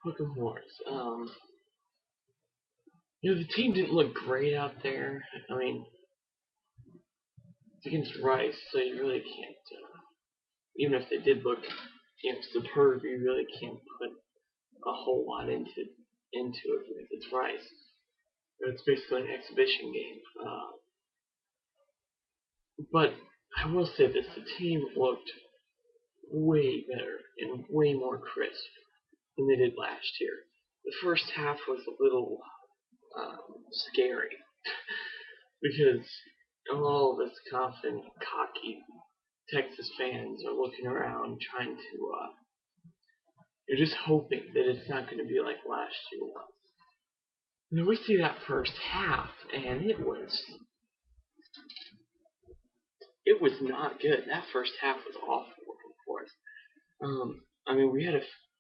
Looking Horns. The team didn't look great out there. I mean, it's against Rice, so you really can't. Even if they did look, superb, you really can't put a whole lot into it because it's Rice. It's basically an exhibition game. But I will say this: the team looked way better and way more crisp than they did last year. The first half was a little scary because all of us confident, cocky Texas fans are looking around trying to, you're just hoping that it's not going to be like last year was. And then we see that first half, and it was not good. That first half was awful for us. I mean,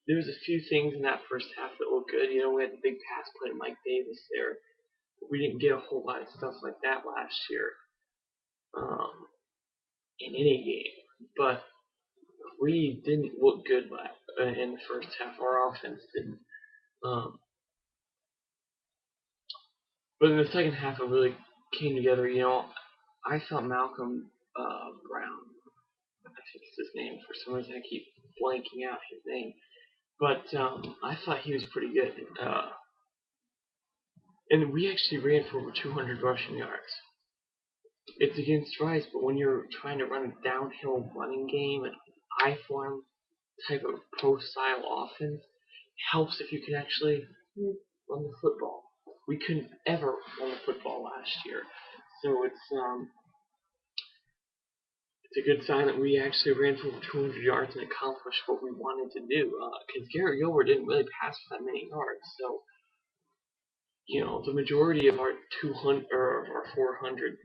there was a few things in that first half that looked good. We had the big pass play to Mike Davis there. We didn't get a whole lot of stuff like that last year um, in any game. But we didn't look good in the first half. Our offense didn't. Um, but in the second half, it really came together. I thought Malcolm Brown, I think it's his name. For some reason, I keep blanking out his name. But I thought he was pretty good. And we actually ran for over 200 rushing yards. It's against Rice, but when you're trying to run a downhill running game, an I-form type of pro-style offense, it helps if you can actually run the football. We couldn't ever run the football last year, so it's a good sign that we actually ran for over 200 yards and accomplished what we wanted to do. Because Garrett Gilbert didn't really pass for that many yards, so the majority of our 200 or our 400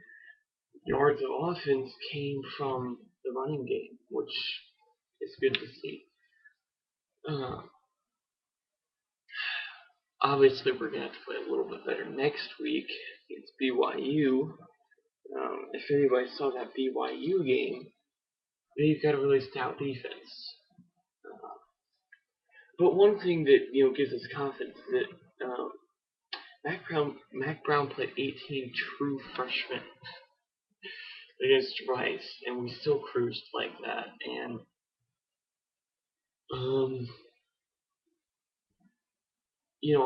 yards of offense came from the running game, which is good to see. Uh, Obviously, we're going to have to play a little bit better next week against BYU. If anybody saw that BYU game, they've got a really stout defense. Uh, but one thing that gives us confidence is that Mac Brown played 18 true freshmen against Rice, and we still cruised like that. And um,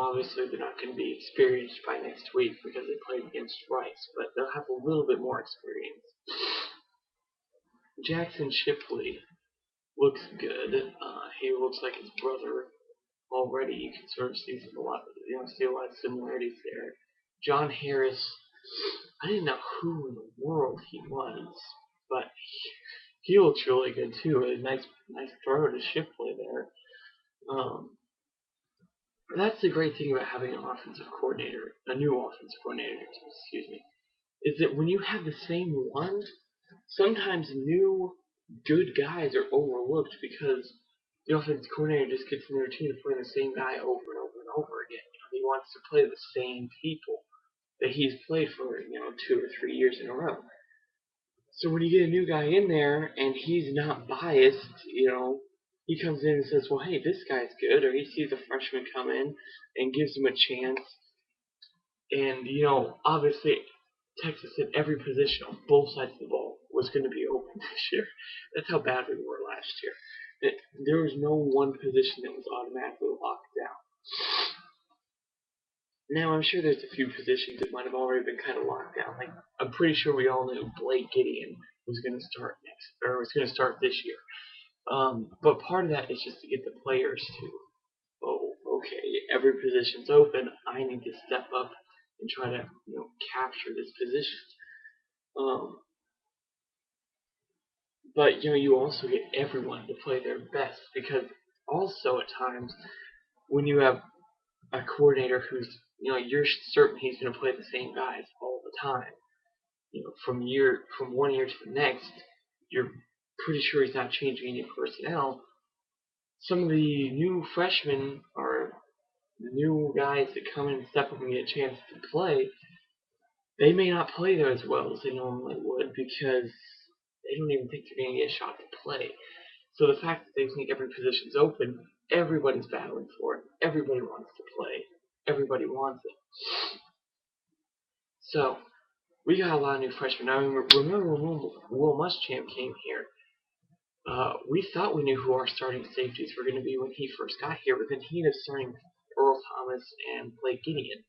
obviously they're not going to be experienced by next week because they played against Rice, but they'll have a little bit more experience. Jackson Shipley looks good. He looks like his brother already. You can sort of see see a lot of similarities there. John Harris, I didn't know who in the world he was, but he looks really good too. A nice throw to Shipley there. Um, that's the great thing about having an offensive coordinator, a new offensive coordinator, excuse me, is that when you have the same one, sometimes new good guys are overlooked because the offensive coordinator just gets in the routine of playing the same guy over and over and over again. He wants to play the same people that he's played for 2 or 3 years in a row. So when you get a new guy in there and he's not biased, he comes in and says, "Well, hey, this guy's good," or he sees a freshman come in and gives him a chance. And obviously, Texas at every position on both sides of the ball was going to be open this year. That's how bad we were last year. There was no one position that was automatically locked down. Now, I'm sure there's a few positions that might have already been kind of locked down. Like, I'm pretty sure we all knew Blake Gideon was going to start was going to start this year. But part of that is just to get the players to, oh, okay, every position's open. I need to step up and try to, capture this position. Um, but you also get everyone to play their best because also at times when you have a coordinator who's you're certain he's going to play the same guys all the time. From one year to the next, you're pretty sure he's not changing any personnel. Some of the new freshmen or new guys that come in and step up and get a chance to play, they may not play there as well as they normally would because they don't even think they're going to get a shot to play. So the fact that they think every position's open Everybody's battling for it. Everybody wants to play. Everybody wants it. So we got a lot of new freshmen. Now remember when Will Muschamp came here? We thought we knew who our starting safeties were going to be when he first got here, but then he ended up starting Earl Thomas and Blake Gideon.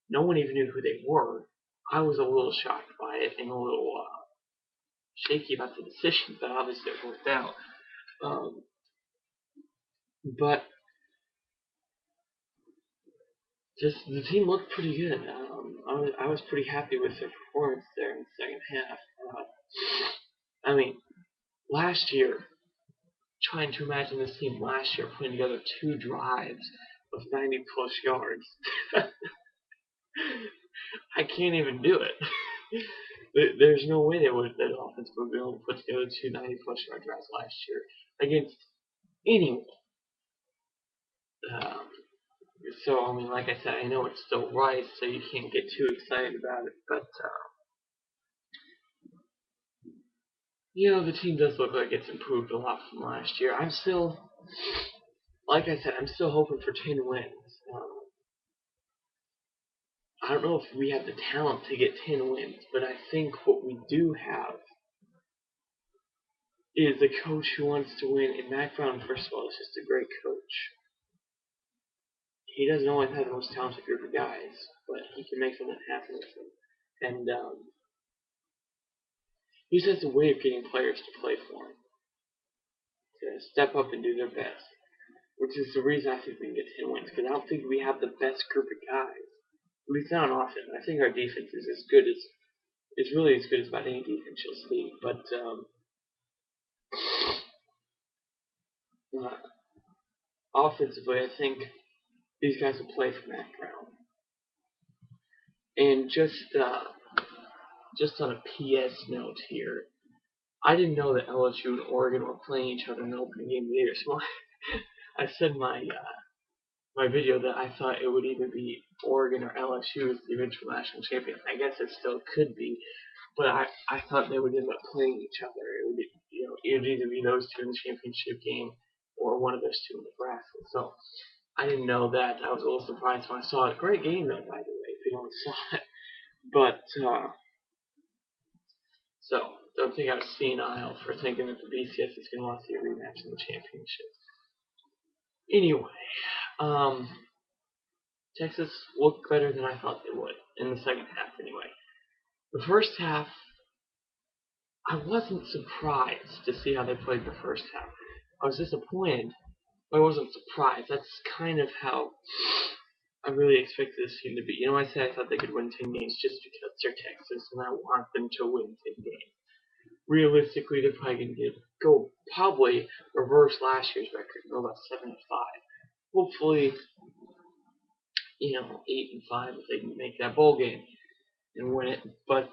No one even knew who they were. I was a little shocked by it and a little shaky about the decision, but obviously it worked out. But just the team looked pretty good. I was pretty happy with their performance there in the second half. I mean, last year, trying to imagine this team last year putting together 2 drives of 90 plus yards. I can't even do it. There's no way that offense would be able to put together 2 90 plus yard drives last year against anyone. Um, so, I mean, like I said, I know it's still Rice, so you can't get too excited about it, but the team does look like it's improved a lot from last year. I'm still, like I said, I'm still hoping for 10 wins. I don't know if we have the talent to get 10 wins, but I think what we do have is a coach who wants to win. And Mac Brown, first of all, is just a great coach. He doesn't always have the most talented group of guys, but he can make something happen with them. And he just has a way of getting players to play for him, to step up and do their best, which is the reason I think we can get 10 wins, because I don't think we have the best group of guys. At least not on offense. I think our defense is as good as, it's really as good as about any defense you'll see, but offensively, I think these guys will play for Mac Brown. And just on a PS note here, I didn't know that LSU and Oregon were playing each other in the opening game of the year. So I said in my video that I thought it would either be Oregon or LSU as the eventual national champion. I guess it still could be, but I thought they would end up playing each other. It would it would either be those two in the championship game or one of those two in Nebraska. So I didn't know that. I was a little surprised when I saw it. Great game though, by the way, if you don't saw it. But so don't think I was senile for thinking that the BCS is going to want to see a rematch in the championship. Anyway, Texas looked better than I thought they would in the second half. Anyway, the first half, I wasn't surprised to see how they played the first half. I was disappointed, but I wasn't surprised. That's kind of how I really expected this team to be. I said I thought they could win 10 games just because they're Texas, and I want them to win 10 games. Realistically, they're probably going to probably reverse last year's record, go about 7-5. Hopefully, 8-5 if they can make that bowl game and win it. But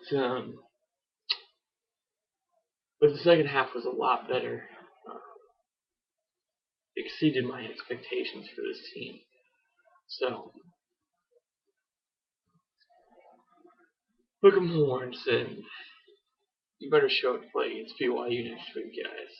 the second half was a lot better. Exceeded my expectations for this team. So, hook 'em horns, and you better show it to play against BYU next week, guys.